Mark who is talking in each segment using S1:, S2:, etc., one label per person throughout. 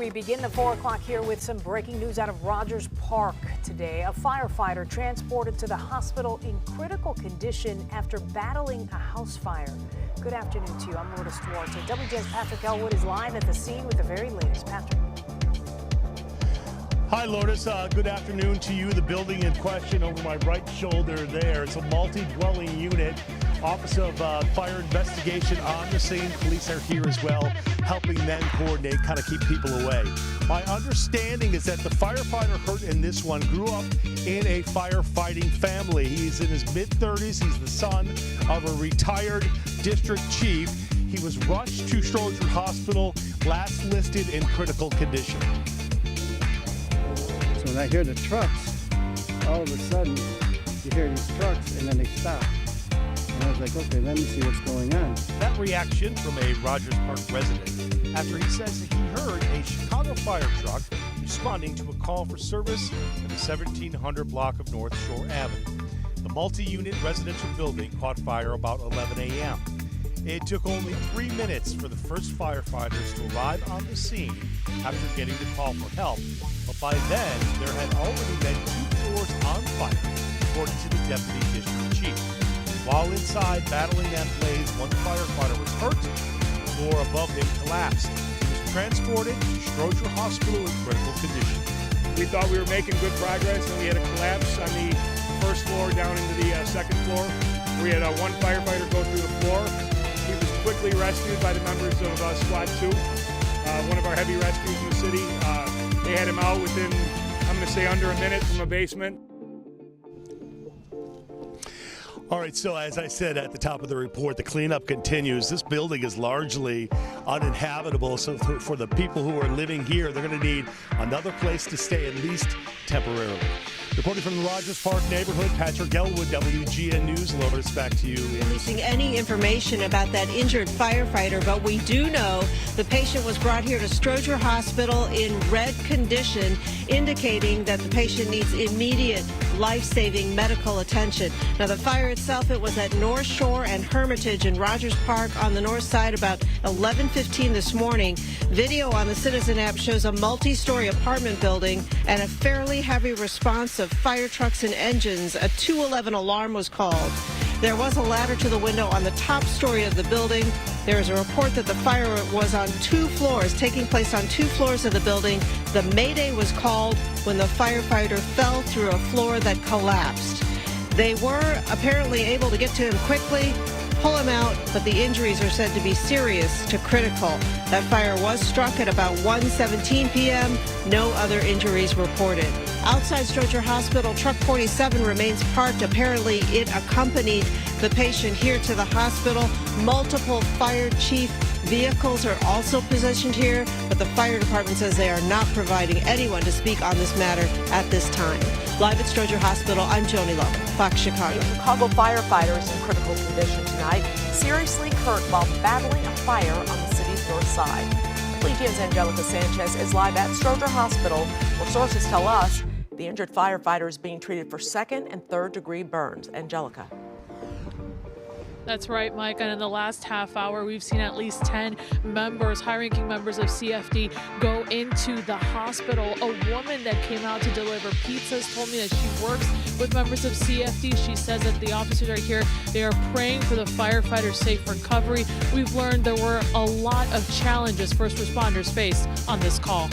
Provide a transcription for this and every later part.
S1: We begin the 4 o'clock here with some breaking news out of Rogers Park today. A firefighter transported to the hospital in critical condition after battling a house fire. Good afternoon to you. I'm Lourdes Duarte. WJ's Patrick Elwood is live at the scene with the very latest. Patrick.
S2: Hi, Lourdes. Good afternoon to you. The building in question over my right shoulder there. It's a multi-dwelling unit. Office of Fire Investigation on the scene. Police are here as well, helping them coordinate, kind of keep people away. My understanding is that the firefighter hurt in this one grew up in a firefighting family. He's in his mid-30s. He's the son of a retired district chief. He was rushed to Stroger Hospital, last listed in critical condition.
S3: So when I hear the trucks, all of a sudden, you hear these trucks and then they stop. And I was like, okay, let me see what's going on.
S2: That reaction from a Rogers Park resident after he says that he heard a Chicago fire truck responding to a call for service in the 1700 block of North Shore Avenue. The multi-unit residential building caught fire about 11 a.m. It took only 3 minutes for the first firefighters to arrive on the scene after getting the call for help. But by then, there had already been 2 floors on fire, according to the deputy district chief. While inside battling that blaze, one firefighter was hurt. The floor above him collapsed. He was transported to Stroger Hospital in critical condition.
S4: We thought we were making good progress, and we had a collapse on the first floor down into the second floor. We had one firefighter go through the floor. He was quickly rescued by the members of Squad 2, one of our heavy rescues in the city. They had him out within, I'm going to say, under a minute from a basement.
S2: All right, so as I said at the top of the report, the cleanup continues. This building is largely uninhabitable, so for the people who are living here, they're going to need another place to stay, at least temporarily. Reporting from the Rogers Park neighborhood, Patrick Elwood, WGN News. Lourdes, back to you.
S5: Releasing any information about that injured firefighter, but we do know the patient was brought here to Stroger Hospital in red condition, indicating that the patient needs immediate life-saving medical attention. Now, the fire itself, it was at North Shore and Hermitage in Rogers Park on the north side about 11:15 this morning. Video on the Citizen app shows a multi-story apartment building and a fairly heavy response of fire trucks and engines. A 211 alarm was called. There was a ladder to the window on the top story of the building. There is a report that the fire was on 2 floors, taking place on 2 floors of the building. The mayday was called when the firefighter fell through a floor that collapsed. They were apparently able to get to him quickly, pull him out, but the injuries are said to be serious to critical. That fire was struck at about 1:17 p.m. No other injuries reported. Outside Stroger Hospital, truck 47 remains parked. Apparently, it accompanied the patient here to the hospital. Multiple fire chief vehicles are also positioned here, but the fire department says they are not providing anyone to speak on this matter at this time. Live at Stroger Hospital, I'm Joni Lovett, Fox Chicago.
S6: A Chicago firefighter is in critical condition tonight, seriously hurt while battling a fire on the city's north side. WGN's Angelica Sanchez is live at Stroger Hospital, where sources tell us the injured firefighter is being treated for 2nd and 3rd degree burns. Angelica.
S7: That's right, Mike. And in the last half hour, we've seen at least 10 members, high-ranking members of CFD, go into the hospital. A woman that came out to deliver pizzas told me that she works with members of CFD. She says that the officers are here. They are praying for the firefighter's safe recovery. We've learned there were a lot of challenges first responders faced on this call.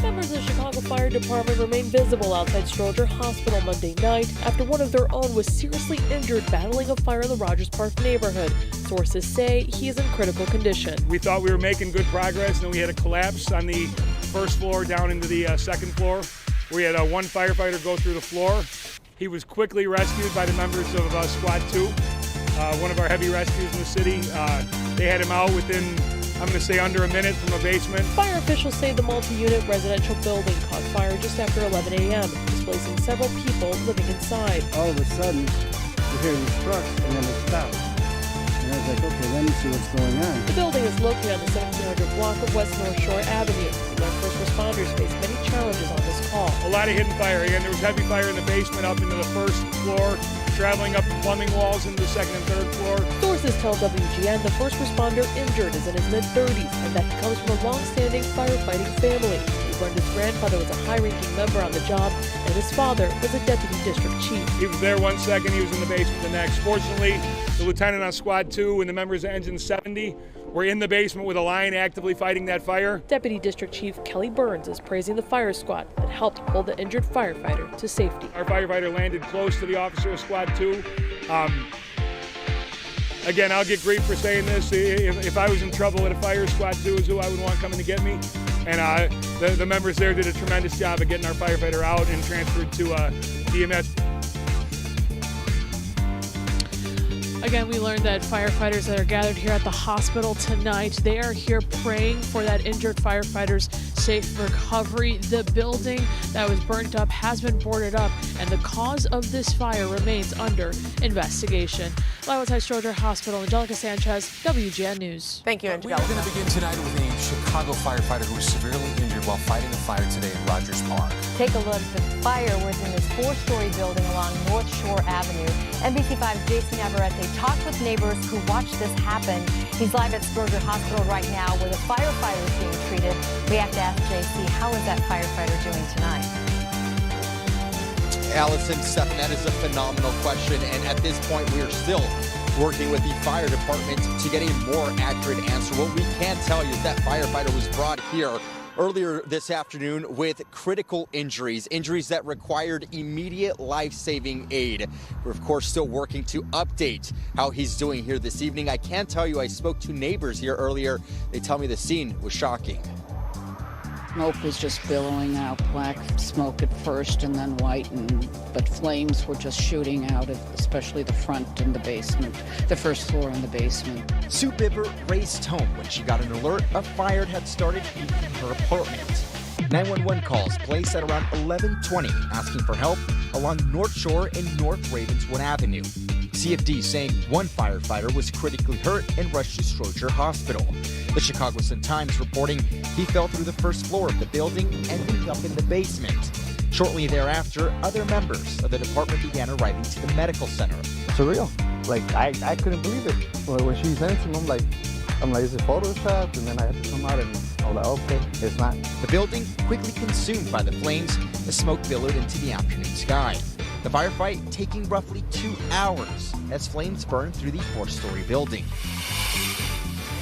S8: Members of the Chicago Fire Department remained visible outside Stroger Hospital Monday night after one of their own was seriously injured battling a fire in the Rogers Park neighborhood. Sources say he is in critical condition.
S4: We thought we were making good progress, and we had a collapse on the first floor down into the second floor. We had one firefighter go through the floor. He was quickly rescued by the members of Squad 2, one of our heavy rescues in the city. They had him out within, I'm going to say, under a minute from a basement.
S8: Fire officials say the multi-unit residential building caught fire just after 11 a.m., displacing several people living inside.
S3: All of a sudden, you hear these trucks and then they stop. And I was like, okay, let me see what's going on.
S8: The building is located on the 1700 block of West North Shore Avenue. Our first responders faced many challenges on this call.
S4: A lot of hidden fire. Again, there was heavy fire in the basement up into the first floor, traveling up the plumbing walls into the 2nd and 3rd floor.
S8: Sources Sources tell WGN the first responder injured is in his mid-30s and that he comes from a long-standing firefighting family. He learned his grandfather was a high-ranking member on the job and his father was a deputy district chief.
S4: He was there one second, he was in the basement the next. Fortunately, the lieutenant on Squad 2 and the members of Engine 70 were in the basement with a line actively fighting that fire.
S8: Deputy District Chief Kelly Burns is praising the fire squad that helped pull the injured firefighter to safety.
S4: Our firefighter landed close to the officer of Squad 2. Again, I'll get grief for saying this. If I was in trouble at a fire, Squad 2 is who I would want coming to get me. And the members there did a tremendous job of getting our firefighter out and transferred to EMS.
S7: Again, we learned that firefighters that are gathered here at the hospital tonight, they are here praying for that injured firefighter's safe recovery. The building that was burnt up has been boarded up, and the cause of this fire remains under investigation. Live outside Stroger Hospital, Angelica Sanchez, WGN News.
S6: Thank you, Angelica.
S9: We're going to begin tonight with a Chicago firefighter who was severely injured while fighting a fire today in Rogers Park.
S10: Take a look. The fire was in this 4-story building along North Shore Avenue. NBC5's Jason Navarrete talked with neighbors who watched this happen. He's live at Stroger Hospital right now where the firefighter is being treated. We have to ask JC, how is that firefighter doing tonight?
S11: Allison, Stephen, that is a phenomenal question, and at this point we are still working with the fire department to get a more accurate answer. What we can tell you is that firefighter was brought here earlier this afternoon with critical injuries that required immediate life-saving aid. We're of course still working to update how he's doing here this evening. I can tell you I spoke to neighbors here earlier. They tell me the scene was shocking.
S12: Smoke was just billowing out, black smoke at first and then white, but flames were just shooting out of especially the front and the basement, the first floor and the basement.
S11: Sue Bibber raced home when she got an alert a fire had started heating her apartment. 911 calls placed at around 11:20 asking for help along North Shore and North Ravenswood Avenue. CFD saying one firefighter was critically hurt and rushed to Stroger Hospital. The Chicago Sun-Times reporting he fell through the first floor of the building, ending up in the basement. Shortly thereafter, other members of the department began arriving to the medical center.
S3: Surreal. Like, I couldn't believe it. When she sent it to me, I'm like, is it Photoshop? And then I had to come out and I was like, okay, it's not.
S11: The building quickly consumed by the flames as smoke billowed into the afternoon sky. The firefight taking roughly 2 hours as flames burned through the 4-story building.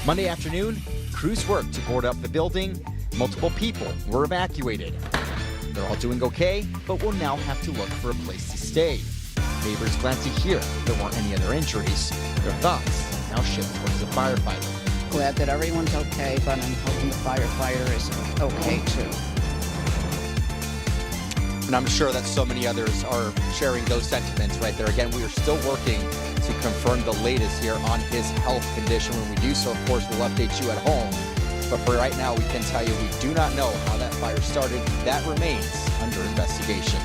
S11: Monday afternoon, crews worked to board up the building. Multiple people were evacuated. They're all doing okay, but will now have to look for a place to stay. Neighbors glad to hear there weren't any other injuries. Their thoughts now shift towards the firefighter.
S12: Glad that everyone's okay, but I'm hoping the firefighter is okay too.
S11: And I'm sure that so many others are sharing those sentiments right there. Again, we are still working to confirm the latest here on his health condition. When we do so, of course, we'll update you at home. But for right now, we can tell you we do not know how that fire started. That remains under investigation.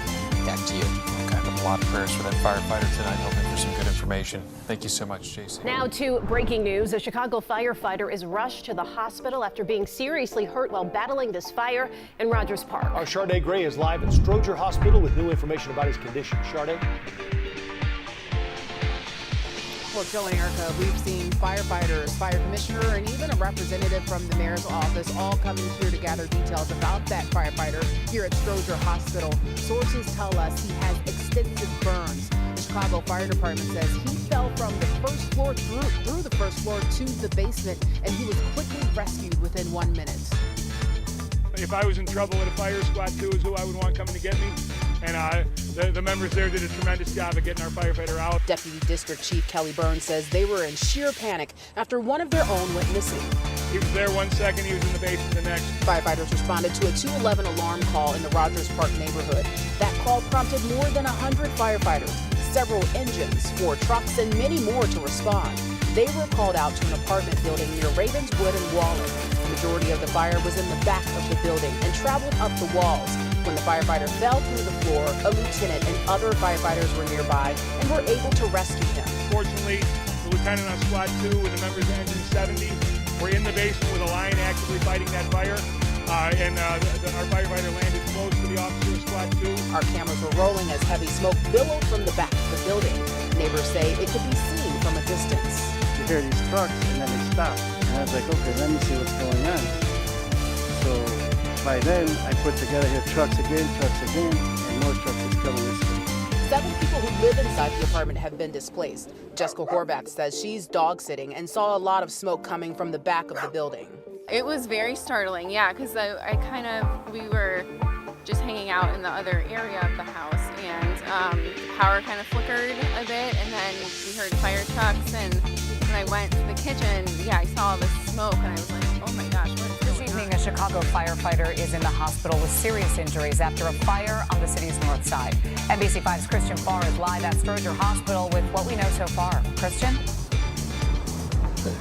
S11: Back to you.
S9: Okay, a lot of prayers for that firefighter tonight, hoping for some good information. Thank you so much, Jason.
S13: Now to breaking news. A Chicago firefighter is rushed to the hospital after being seriously hurt while battling this fire in Rogers Park.
S14: Our Sharday Gray is live at Stroger Hospital with new information about his condition. Sharday?
S15: Well, Joe and Erica, we've seen firefighters, fire commissioner, and even a representative from the mayor's office all coming here to gather details about that firefighter here at Stroger Hospital. Sources tell us he has extensive burns. The Chicago Fire Department says he fell from the first floor through the first floor to the basement, and he was quickly rescued within 1 minute.
S4: If I was in trouble at a fire, Squad 2 is who I would want coming to get me. And the members there did a tremendous job of getting our firefighter out.
S15: Deputy District Chief Kelly Burns says they were in sheer panic after one of their own went missing.
S4: He was there one second, he was in the basement the next.
S15: Firefighters responded to a 211 alarm call in the Rogers Park neighborhood. That call prompted more than 100 firefighters, several engines, 4 trucks, and many more to respond. They were called out to an apartment building near Ravenswood and Wallen. The majority of the fire was in the back of the building and traveled up the walls. When the firefighter fell through the floor, a lieutenant and other firefighters were nearby and were able to rescue him.
S4: Fortunately, the lieutenant on Squad 2 and the members of Engine 70 were in the basement with a line actively fighting that fire. Our firefighter landed close to the officer of Squad 2.
S15: Our cameras were rolling as heavy smoke billowed from the back of the building. Neighbors say it could be seen from a distance.
S16: hear these trucks, and then they stop. And I was like, okay, let me see what's going on. So by then, I put together here trucks again, and more trucks is coming this way.
S15: 7 people who live inside the apartment have been displaced. Jessica Horvath says she's dog sitting and saw a lot of smoke coming from the back of the building.
S17: It was very startling, yeah, because we were just hanging out in the other area of the house, and power kind of flickered a bit, and then we heard fire trucks, and when I went to the kitchen, yeah, I saw the smoke, and I was like, oh my gosh, what is
S1: This
S17: going
S1: evening,
S17: on?
S1: a Chicago firefighter is in the hospital with serious injuries after a fire on the city's north side. NBC5's Christian Farr is live at Stroger Hospital with what we know so far. Christian?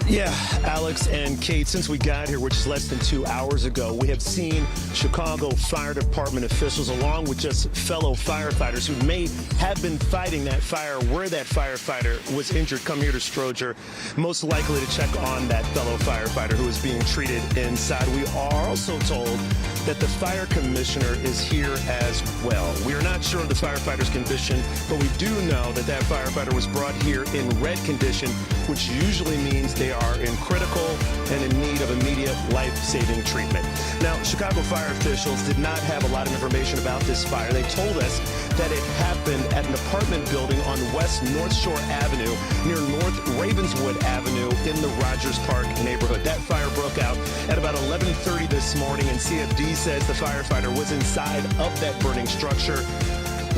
S18: Yeah, Alex and Kate, since we got here, which is less than 2 hours ago, we have seen Chicago Fire Department officials, along with just fellow firefighters who may have been fighting that fire where that firefighter was injured, come here to Stroger, most likely to check on that fellow firefighter who is being treated inside. We are also told that the fire commissioner is here as well. We are not sure of the firefighter's condition, but we do know that that firefighter was brought here in red condition, which usually means they are in critical and in need of immediate life-saving treatment. Now, Chicago fire officials did not have a lot of information about this fire. They told us that it happened at an apartment building on West North Shore Avenue near North Ravenswood Avenue in the Rogers Park neighborhood. That fire broke out at about 11:30 this morning, and CFD says the firefighter was inside of that burning structure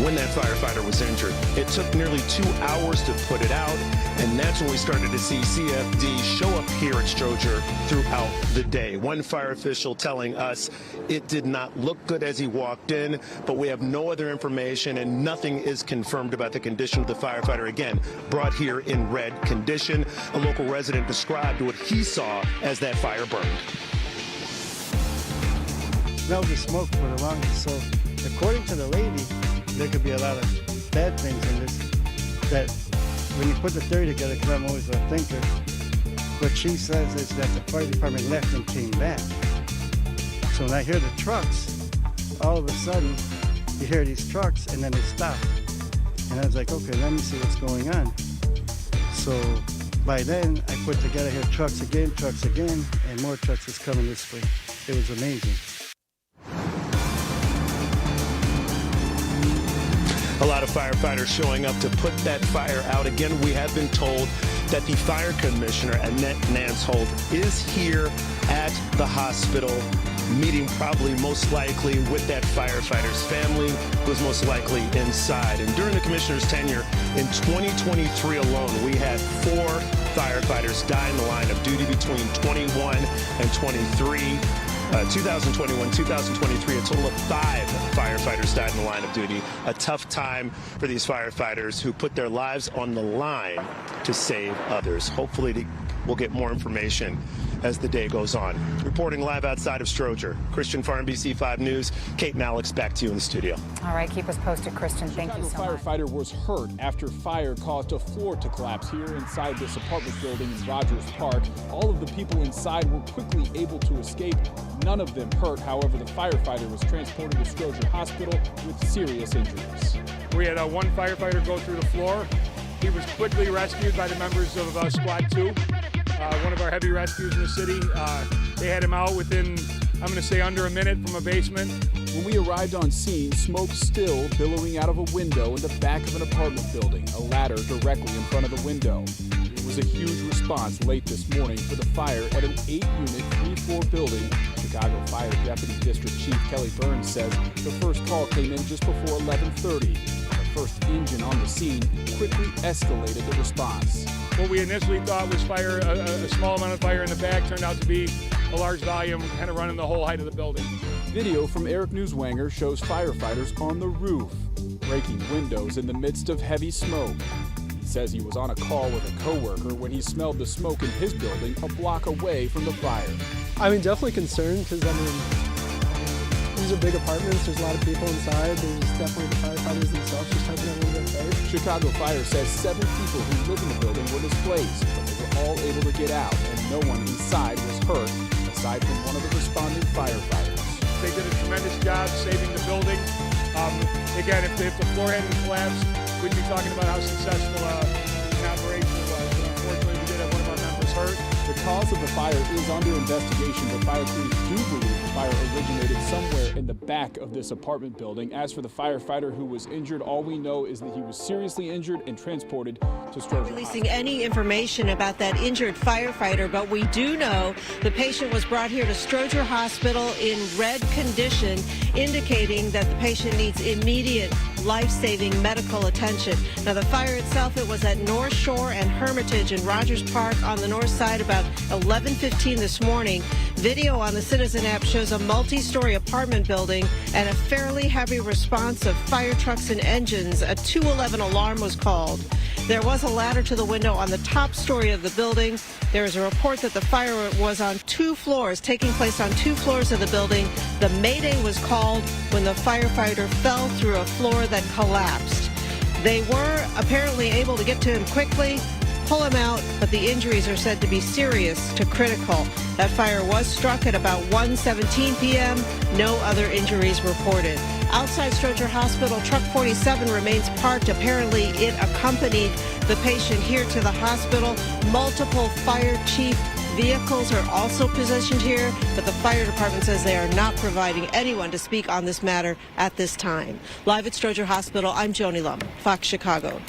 S18: when that firefighter was injured. It took nearly 2 hours to put it out, and that's when we started to see CFD show up here at Stroger throughout the day. One fire official telling us it did not look good as he walked in, but we have no other information and nothing is confirmed about the condition of the firefighter. Again, brought here in red condition. A local resident described what he saw as that fire burned.
S16: Smelled the smoke for the longest, so according to the lady, there could be a lot of bad things in this, that when you put the theory together, because I'm always a thinker, what she says is that the fire department left and came back. So when I hear the trucks, all of a sudden, you hear these trucks and then they stop. And I was like, okay, let me see what's going on. So by then, I put together here trucks again, and more trucks is coming this way. It was amazing.
S18: A lot of firefighters showing up to put that fire out. Again, we have been told that the fire commissioner, Annette Nansholt, is here at the hospital, meeting probably most likely with that firefighter's family, who's most likely inside. And during the commissioner's tenure in 2023 alone, we had 4 firefighters die in the line of duty between 21 and 23. 2021, 2023, a total of 5 firefighters died in the line of duty. A tough time for these firefighters who put their lives on the line to save others. Hopefully we'll get more information as the day goes on. Reporting live outside of Stroger, Christian Farr, NBC5 News. Kate and Alex, back to you in the studio.
S1: All right, keep us posted, Christian. Thank you so much.
S19: Firefighter was hurt after fire caused a floor to collapse here inside this apartment building in Rogers Park. All of the people inside were quickly able to escape. None of them hurt. However, the firefighter was transported to Stroger Hospital with serious injuries.
S4: We had one firefighter go through the floor. He was quickly rescued by the members of Squad 2. One of our heavy rescues in the city. They had him out within, I'm going to say, under a minute from a basement.
S19: When we arrived on scene, smoke still billowing out of a window in the back of an apartment building, a ladder directly in front of the window. It was a huge response late this morning for the fire at an 8-unit, 3-floor building. Chicago Fire Deputy District Chief Kelly Burns says the first call came in just before 11:30. The first engine on the scene quickly escalated the response.
S4: What we initially thought was fire, a small amount of fire in the back, turned out to be a large volume, kind of running the whole height of the building.
S19: Video from Eric Newswanger shows firefighters on the roof, breaking windows in the midst of heavy smoke. He says he was on a call with a coworker when he smelled the smoke in his building a block away from the fire.
S20: I mean, definitely concerned because, these are big apartments. There's a lot of people inside. There's definitely the firefighters themselves just hoping everyone gets safe.
S19: Chicago Fire says 7 people who live in the building were displaced, but they were all able to get out, and no one inside was hurt, aside from one of the responding firefighters.
S4: They did a tremendous job saving the building. Again, if the floor hadn't collapsed, we'd be talking about how successful an operation it was. But unfortunately, we did have one of our members hurt.
S19: The cause of the fire is under investigation, but fire crews do believe the fire originated somewhere in the back of this apartment building. As for the firefighter who was injured, all we know is that he was seriously injured and transported to Stroger
S5: Releasing
S19: Hospital.
S5: any information about that injured firefighter, but we do know the patient was brought here to Stroger Hospital in red condition, indicating that the patient needs immediate life-saving medical attention. Now, the fire itself, it was at North Shore and Hermitage in Rogers Park on the north side about 11:15 this morning. Video on the Citizen app shows a multi-story apartment building and a fairly heavy response of fire trucks and engines. A 211 alarm was called. There was a ladder to the window on the top story of the building. There is a report that the fire was on 2 floors, taking place on 2 floors of the building. The mayday was called when the firefighter fell through a floor that collapsed. They were apparently able to get to him quickly, pull him out, but the injuries are said to be serious to critical. That fire was struck at about 1:17 p.m. No other injuries reported. Outside Stroger Hospital, truck 47 remains parked. Apparently, it accompanied the patient here to the hospital. Multiple fire chief vehicles are also positioned here, but the fire department says they are not providing anyone to speak on this matter at this time. Live at Stroger Hospital, I'm Joni Lum, Fox Chicago.